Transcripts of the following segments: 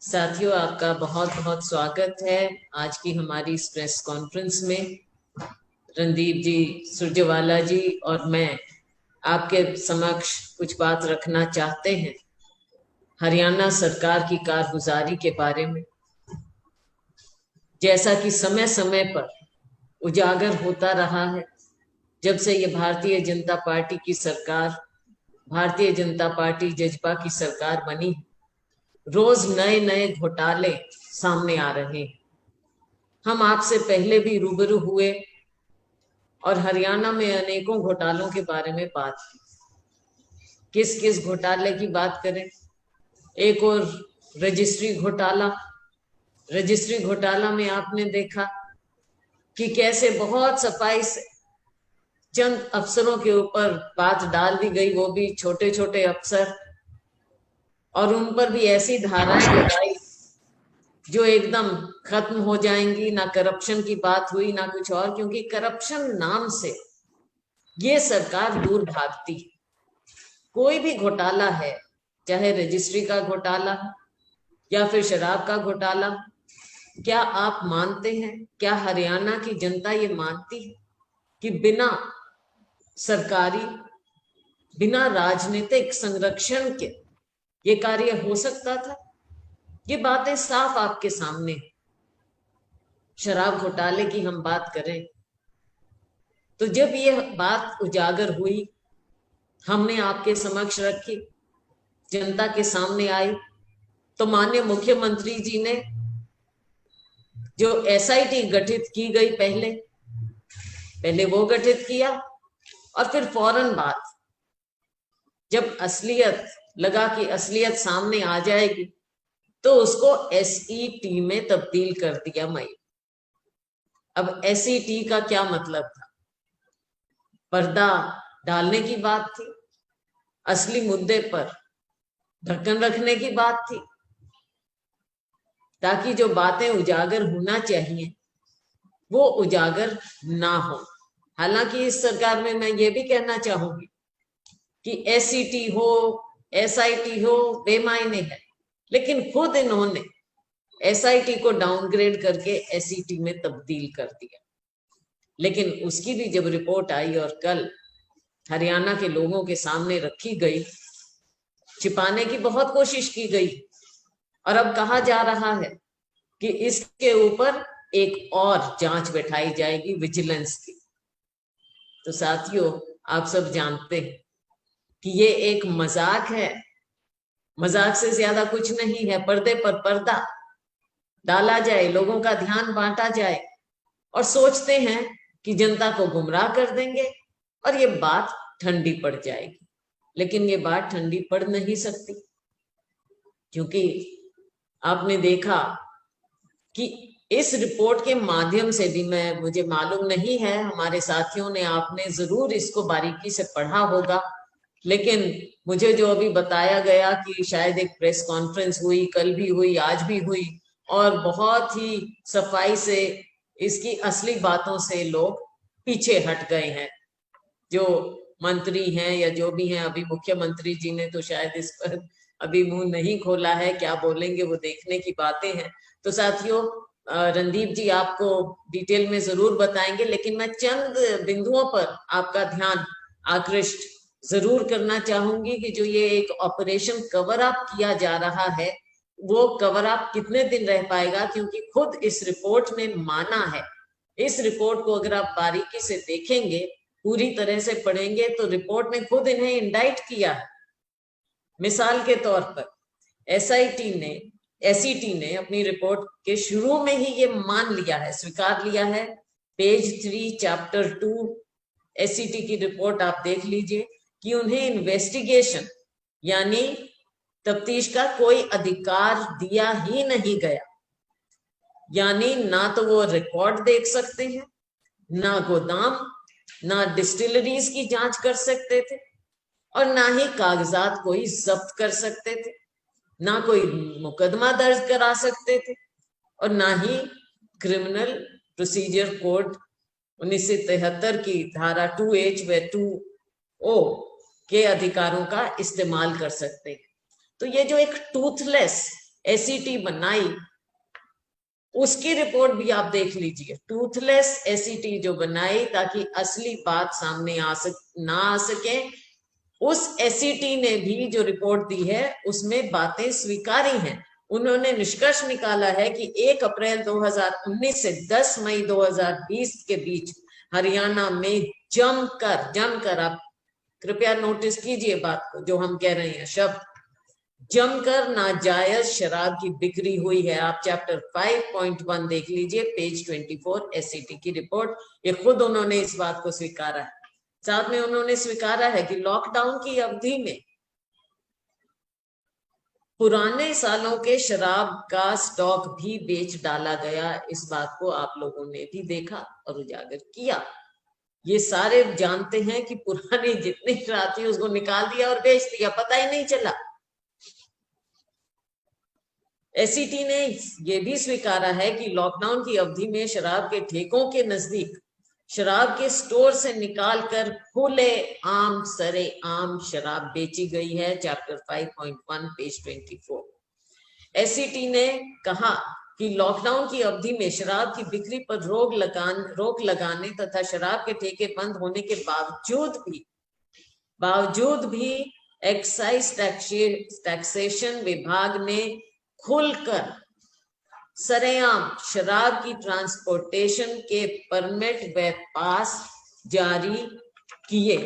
साथियों, आपका बहुत बहुत स्वागत है आज की हमारी इस प्रेस कॉन्फ्रेंस में। रणदीप जी सुरजेवाला जी और मैं आपके समक्ष कुछ बात रखना चाहते हैं हरियाणा सरकार की कारगुजारी के बारे में। जैसा कि समय समय पर उजागर होता रहा है, जब से ये भारतीय जनता पार्टी की सरकार, भारतीय जनता पार्टी जजपा की सरकार बनी, रोज नए नए घोटाले सामने आ रहे हैं। हम आपसे पहले भी रूबरू हुए और हरियाणा में अनेकों घोटालों के बारे में बात की। किस किस घोटाले की बात करें? एक और रजिस्ट्री घोटाला। रजिस्ट्री घोटाला में आपने देखा कि कैसे बहुत सफाई से चंद अफसरों के ऊपर बात डाल दी गई, वो भी छोटे छोटे अफसर, और उन पर भी ऐसी धाराएं लगाई जो एकदम खत्म हो जाएंगी। ना करप्शन की बात हुई ना कुछ और, क्योंकि करप्शन नाम से ये सरकार दूर भागती। कोई भी घोटाला है, चाहे रजिस्ट्री का घोटाला या फिर शराब का घोटाला, क्या आप मानते हैं, क्या हरियाणा की जनता ये मानती है कि बिना सरकारी, बिना राजनीतिक संरक्षण के ये कार्य हो सकता था? ये बातें साफ आपके सामने। शराब घोटाले की हम बात करें तो जब ये बात उजागर हुई, हमने आपके समक्ष रखी, जनता के सामने आई, तो माननीय मुख्यमंत्री जी ने जो एसआईटी गठित की गई, पहले वो गठित किया, और फिर फौरन बात, जब असलियत लगा कि असलियत सामने आ जाएगी, तो उसको एसईटी में तब्दील कर दिया मई। अब एसईटी का क्या मतलब था? पर्दा डालने की बात थी, असली मुद्दे पर ढक्कन रखने की बात थी, ताकि जो बातें उजागर होना चाहिए वो उजागर ना हो। हालांकि इस सरकार में मैं ये भी कहना चाहूंगी कि एसईटी हो, एसआईटी हो, बेमायने है, लेकिन खुद इन्होंने एसआईटी को डाउनग्रेड करके एसईटी में तब्दील कर दिया। लेकिन उसकी भी जब रिपोर्ट आई और कल हरियाणा के लोगों के सामने रखी गई, छिपाने की बहुत कोशिश की गई, और अब कहा जा रहा है कि इसके ऊपर एक और जांच बैठाई जाएगी, विजिलेंस की। तो साथियों, आप सब जानते हैं कि ये एक मजाक है, मजाक से ज्यादा कुछ नहीं है। पर्दे पर पर्दा डाला जाए, लोगों का ध्यान बांटा जाए, और सोचते हैं कि जनता को गुमराह कर देंगे और ये बात ठंडी पड़ जाएगी। लेकिन ये बात ठंडी पड़ नहीं सकती, क्योंकि आपने देखा कि इस रिपोर्ट के माध्यम से भी, मुझे मालूम नहीं है, हमारे साथियों ने, आपने जरूर इसको बारीकी से पढ़ा होगा, लेकिन मुझे जो अभी बताया गया कि शायद एक प्रेस कॉन्फ्रेंस हुई, कल भी हुई, आज भी हुई, और बहुत ही सफाई से इसकी असली बातों से लोग पीछे हट गए हैं। जो मंत्री हैं या जो भी हैं, अभी मुख्यमंत्री जी ने तो शायद इस पर अभी मुंह नहीं खोला है, क्या बोलेंगे वो देखने की बातें हैं। तो साथियों, रणदीप जी आपको डिटेल में जरूर बताएंगे, लेकिन मैं चंद बिंदुओं पर आपका ध्यान आकृष्ट जरूर करना चाहूंगी कि जो ये एक ऑपरेशन कवर अप किया जा रहा है, वो कवर अप कितने दिन रह पाएगा, क्योंकि खुद इस रिपोर्ट ने माना है। इस रिपोर्ट को अगर आप बारीकी से देखेंगे, पूरी तरह से पढ़ेंगे, तो रिपोर्ट ने खुद इन्हें इंडाइट किया है। मिसाल के तौर पर एसईटी ने अपनी रिपोर्ट के शुरू में ही ये मान लिया है, स्वीकार लिया है। पेज 3 चैप्टर 2 एसईटी की रिपोर्ट आप देख लीजिए कि उन्हें इन्वेस्टिगेशन यानी तफ्तीश का कोई अधिकार दिया ही नहीं गया। यानी ना तो वो रिकॉर्ड देख सकते हैं, ना गोदाम, ना डिस्टिलरीज की जांच कर सकते थे, और ना ही कागजात कोई जब्त कर सकते थे, ना कोई मुकदमा दर्ज करा सकते थे, और ना ही क्रिमिनल प्रोसीजर कोड 1973 की धारा 2H व 2O के अधिकारों का इस्तेमाल कर सकते हैं। तो ये जो एक टूथलेस एसईटी बनाई, उसकी रिपोर्ट भी आप देख लीजिए। टूथलेस एसईटी जो बनाई ताकि असली बात सामने ना आ सके। उस एसईटी ने भी जो रिपोर्ट दी है उसमें बातें स्वीकारी हैं। उन्होंने निष्कर्ष निकाला है कि 1 अप्रैल 2019 से 10 मई 2020 के बीच हरियाणा में जमकर, आप कृपया नोटिस कीजिए बात को जो हम कह रहे हैं, शब्द जमकर नाजायज शराब की बिक्री हुई है। आप चैप्टर 5.1 देख लीजिए, पेज 24, एससीटी की रिपोर्ट। ये खुद उन्होंने इस बात को स्वीकारा है। साथ में उन्होंने स्वीकारा है कि लॉकडाउन की अवधि में पुराने सालों के शराब का स्टॉक भी बेच डाला गया। इस बात को आप लोगों ने भी देखा और उजागर किया। ये सारे जानते हैं कि पुरानी जितनी शराब थी उसको निकाल दिया और बेच दिया, पता ही नहीं चला। एसईटी ने यह भी स्वीकारा है कि लॉकडाउन की अवधि में शराब के ठेकों के नजदीक शराब के स्टोर से निकालकर खुले आम सरे आम शराब बेची गई है। Chapter 5.1 page 24। एसईटी ने कहा कि लॉकडाउन की अवधि में शराब की बिक्री पर रोक लगाने तथा शराब के ठेके बंद होने के बावजूद भी एक्साइज टैक्सेशन विभाग ने खुलकर सरेआम शराब की ट्रांसपोर्टेशन के परमिट व पास जारी किए।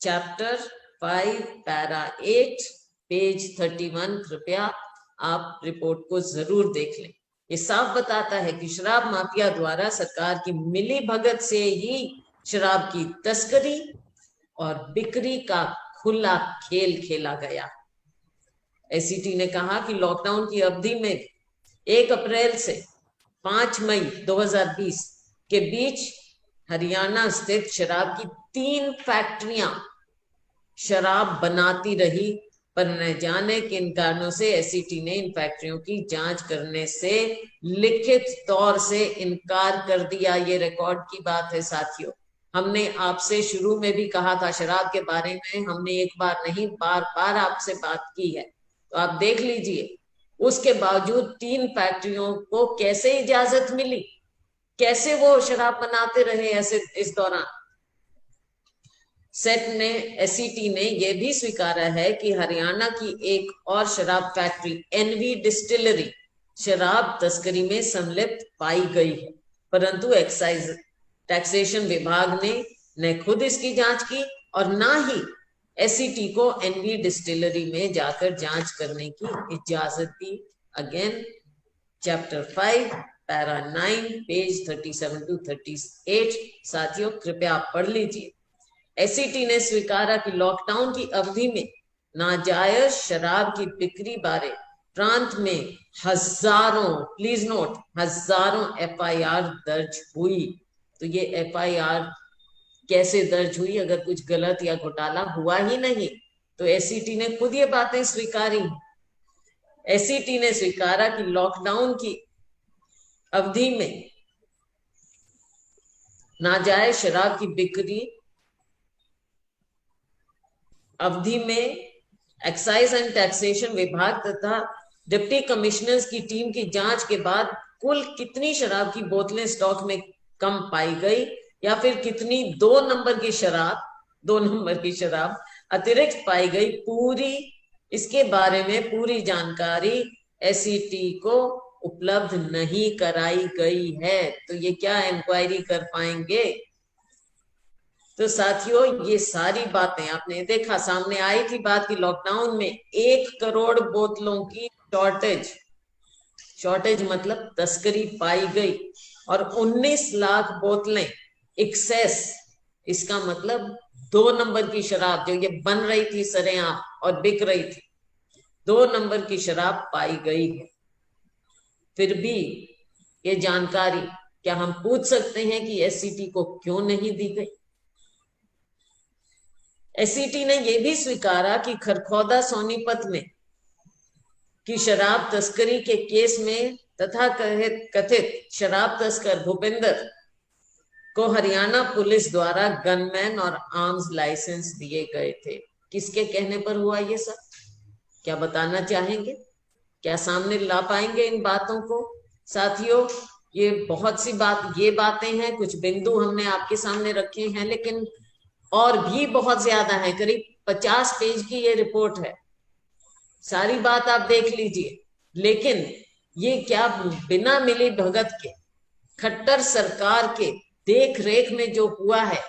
Chapter 5 para 8 page 31। कृपया आप रिपोर्ट को जरूर देख लें। ये साफ बताता है कि शराब माफिया द्वारा सरकार की मिली भगत से ही शराब की तस्करी और बिक्री का खुला खेल खेला गया। एसईटी ने कहा कि लॉकडाउन की अवधि में 1 अप्रैल से 5 मई 2020 के बीच हरियाणा स्थित शराब की 3 फैक्ट्रियां शराब बनाती रही, पर न जाने किन कारणों से एसईटी ने इन फैक्ट्रियों की जांच करने से लिखित तौर से इनकार कर दिया। ये रिकॉर्ड की बात है साथियों। हमने आपसे शुरू में भी कहा था शराब के बारे में, हमने एक बार नहीं बार बार आपसे बात की है, तो आप देख लीजिए। उसके बावजूद 3 फैक्ट्रियों को कैसे इजाजत मिली, कैसे वो शराब बनाते रहे ऐसे इस दौरान। एसईटी ने यह भी स्वीकारा है कि हरियाणा की एक और शराब फैक्ट्री एनवी डिस्टिलरी शराब तस्करी में संलिप्त पाई गई है, परंतु एक्साइज टैक्सेशन विभाग ने न खुद इसकी जांच की और ना ही एसईटी को एनवी डिस्टिलरी में जाकर जांच करने की इजाजत दी। Again chapter 5 para 9 page 37 to 38। साथियों कृपया आप पढ़ लीजिए। एसईटी ने स्वीकारा कि लॉकडाउन की अवधि में नाजायज शराब की बिक्री बारे प्रांत में हजारों, प्लीज नोट, हजारों एफआईआर दर्ज हुई। तो ये एफआईआर कैसे दर्ज हुई? अगर कुछ गलत या घोटाला हुआ ही नहीं तो एसईटी ने खुद ये बातें स्वीकारी। एसईटी ने स्वीकारा कि लॉकडाउन की अवधि में नाजायज शराब की बिक्री अवधि में एक्साइज एंड टैक्सेशन विभाग तथा डिप्टी कमिश्नर्स की टीम की जांच के बाद कुल कितनी शराब की बोतलें स्टॉक में कम पाई गई या फिर कितनी 2 नंबर की शराब अतिरिक्त पाई गई, इसके बारे में पूरी जानकारी एसईटी को उपलब्ध नहीं कराई गई है। तो ये क्या इंक्वायरी कर पाएंगे? तो साथियों ये सारी बातें आपने देखा, सामने आई थी बात की लॉकडाउन में 1 करोड़ बोतलों की शॉर्टेज मतलब तस्करी पाई गई और 19 लाख बोतलें एक्सेस, इसका मतलब 2 नंबर की शराब जो ये बन रही थी सरेआम और बिक रही थी, 2 नंबर की शराब पाई गई है। फिर भी ये जानकारी क्या हम पूछ सकते हैं कि एसईटी को क्यों नहीं दी गई? एसईटी ने यह भी स्वीकारा कि खरखौदा सोनीपत में की शराब तस्करी के केस में तथा कथित शराब तस्कर भूपेंद्र को हरियाणा पुलिस द्वारा गनमैन और आर्म्स लाइसेंस दिए गए थे। किसके कहने पर हुआ ये सब? क्या बताना चाहेंगे? क्या सामने ला पाएंगे इन बातों को? साथियों, ये बहुत सी ये बातें हैं, कुछ बिंदु हमने आपके सामने रखे हैं, लेकिन और भी बहुत ज्यादा है। करीब 50 पेज की ये रिपोर्ट है, सारी बात आप देख लीजिए। लेकिन ये क्या बिना मिली भगत के, खट्टर सरकार के देख रेख में जो हुआ है,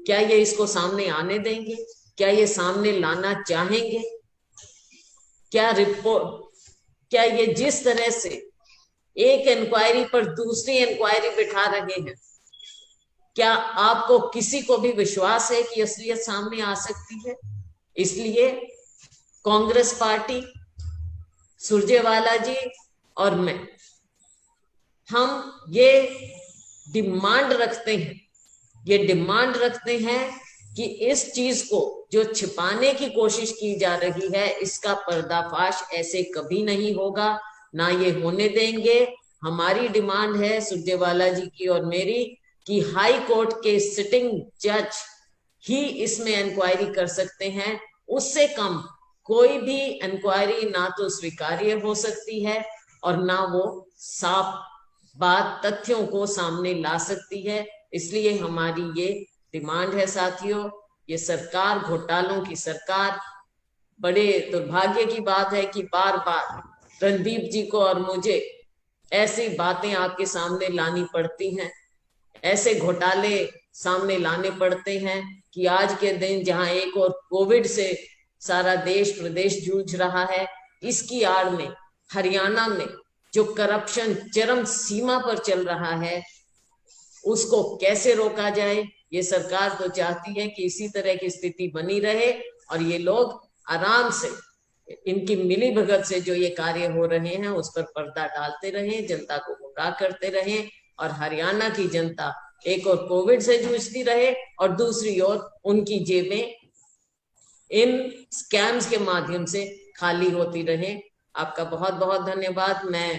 क्या ये इसको सामने आने देंगे? क्या ये सामने लाना चाहेंगे? क्या क्या ये जिस तरह से एक इंक्वायरी पर दूसरी इंक्वायरी बिठा रहे हैं, क्या आपको किसी को भी विश्वास है कि असलियत सामने आ सकती है? इसलिए कांग्रेस पार्टी, सुरजेवाला जी और मैं, हम ये डिमांड रखते हैं, कि इस चीज को जो छिपाने की कोशिश की जा रही है, इसका पर्दाफाश ऐसे कभी नहीं होगा, ना ये होने देंगे। हमारी डिमांड है, सुरजेवाला जी की और मेरी, कि हाई कोर्ट के सिटिंग जज ही इसमें इंक्वायरी कर सकते हैं। उससे कम कोई भी इंक्वायरी ना तो स्वीकार्य हो सकती है और ना वो साफ बात, तथ्यों को सामने ला सकती है। इसलिए हमारी ये डिमांड है साथियों। ये सरकार घोटालों की सरकार, बड़े दुर्भाग्य की बात है कि बार बार रणदीप जी को और मुझे ऐसी बातें आपके सामने लानी पड़ती हैं, ऐसे घोटाले सामने लाने पड़ते हैं कि आज के दिन जहां एक और कोविड से सारा देश प्रदेश जूझ रहा है, इसकी आड़ में हरियाणा में जो करप्शन चरम सीमा पर चल रहा है, उसको कैसे रोका जाए। ये सरकार तो चाहती है कि इसी तरह की स्थिति बनी रहे और ये लोग आराम से इनकी मिली भगत से जो ये कार्य हो रहे हैं उस पर पर्दा डालते रहें, जनता को गुमराह करते रहें, और हरियाणा की जनता एक और कोविड से जूझती रहे और दूसरी ओर उनकी जेबें इन स्कैम्स के माध्यम से खाली होती रहे। आपका बहुत बहुत धन्यवाद। मैं